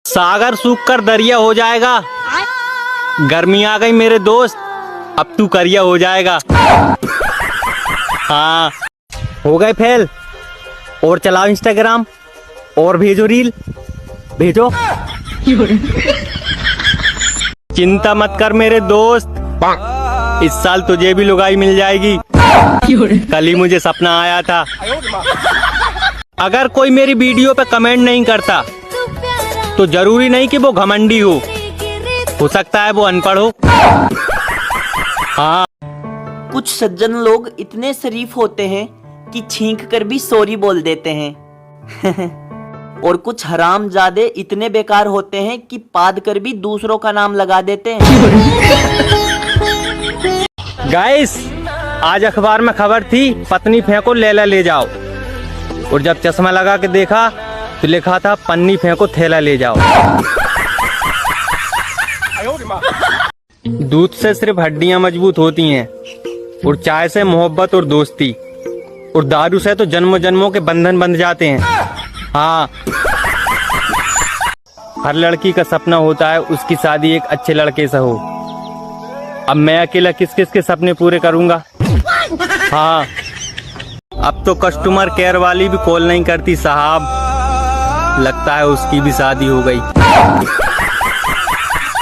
सागर सूख कर दरिया हो जाएगा। गर्मी आ गई मेरे दोस्त, अब तू करिया हो जाएगा। हाँ, हो गए फेल। और चलाओ इंस्टाग्राम और भेजो रील, भेजो। चिंता मत कर मेरे दोस्त, इस साल तुझे भी लुगाई मिल जाएगी। कल ही मुझे सपना आया था। अगर कोई मेरी वीडियो पे कमेंट नहीं करता तो जरूरी नहीं कि वो घमंडी हो सकता है वो अनपढ़ हो। हाँ, कुछ सज्जन लोग इतने शरीफ होते हैं कि छींक कर भी सॉरी बोल देते हैं। और कुछ हरामजादे इतने बेकार होते हैं कि पाद कर भी दूसरों का नाम लगा देते हैं। गाइस, आज अखबार में खबर थी, पत्नी फेंको लैला ले जाओ। और जब चश्मा लगा के देखा तो लिखा था पन्नी फेंको थैला ले जाओ। दूध से सिर्फ हड्डियां मजबूत होती हैं, और चाय से मोहब्बत और दोस्ती, और दारू से तो जन्मों जन्मों के बंधन बंध जाते हैं। हाँ, हर लड़की का सपना होता है उसकी शादी एक अच्छे लड़के से हो। अब मैं अकेला किस किस के सपने पूरे करूंगा। हाँ, अब तो कस्टमर केयर वाली भी कॉल नहीं करती साहब, लगता है उसकी भी शादी हो गई।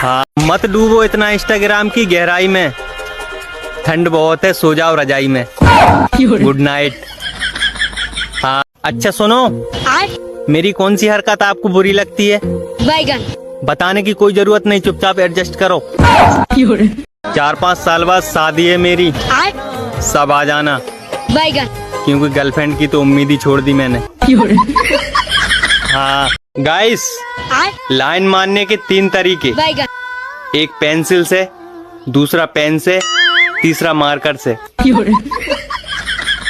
हाँ, मत डूबो इतना इंस्टाग्राम की गहराई में, ठंड बहुत है, सो जाओ रजाई में। Good night. हाँ, अच्छा सुनो, मेरी कौन सी हरकत आपको बुरी लगती है? बैगन। बताने की कोई जरूरत नहीं, चुपचाप एडजस्ट करो। 4-5 साल बाद शादी है मेरी, सब आ जाना। बैगन। क्योंकि गर्लफ्रेंड की तो उम्मीद ही छोड़ दी मैंने। हाँ गाइस, लाइन मारने के 3 तरीके। बैगन। एक पेंसिल से, दूसरा पेन से, तीसरा मार्कर से।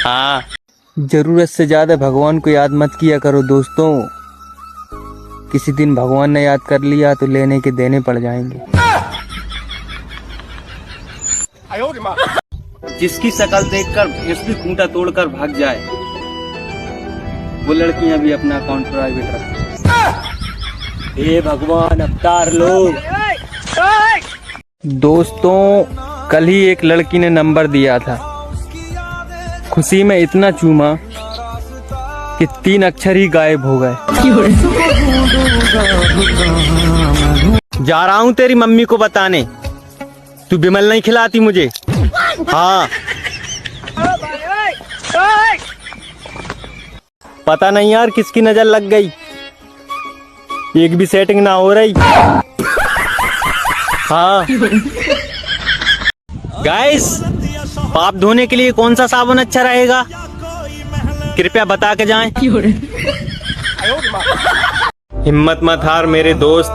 हाँ, जरूरत से ज्यादा भगवान को याद मत किया करो दोस्तों, किसी दिन भगवान ने याद कर लिया तो लेने के देने पड़ जाएंगे। जिसकी शक्ल देखकर भैंस भी खूंटा तोड़कर भाग जाए, वो लड़कियां भी अपना अकाउंट प्राइवेट रखती। हे भगवान, अवतार लो। दोस्तों, कल ही एक लड़की ने नंबर दिया था, खुशी में इतना चूमा कि 3 अक्षर ही गायब हो गए। जा रहा हूँ तेरी मम्मी को बताने, तू बिमल नहीं खिलाती मुझे। हाँ, पता नहीं यार किसकी नजर लग गई, एक भी सेटिंग ना हो रही। हाँ गाइस, पाप धोने के लिए कौन सा साबुन अच्छा रहेगा, कृपया बता के जाएं। हिम्मत मत हार मेरे दोस्त,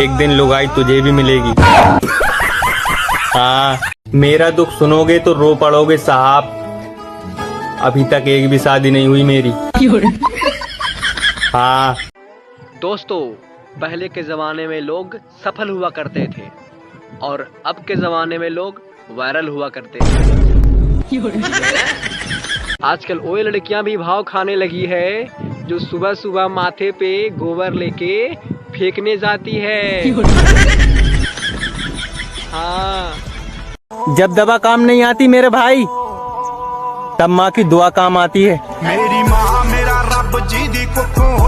एक दिन लुगाई तुझे भी मिलेगी। हाँ, मेरा दुख सुनोगे तो रो पड़ोगे साहब, अभी तक एक भी शादी नहीं हुई मेरी। हाँ दोस्तों, पहले के जमाने में लोग सफल हुआ करते थे और अब के जमाने में लोग वायरल हुआ करते थे। आजकल वो लड़कियां भी भाव खाने लगी है जो सुबह सुबह माथे पे गोबर लेके फेंकने जाती है। हाँ, जब दवा काम नहीं आती मेरे भाई, तब माँ की दुआ काम आती है। मेरी माँ मेरा रब जी दी कुखों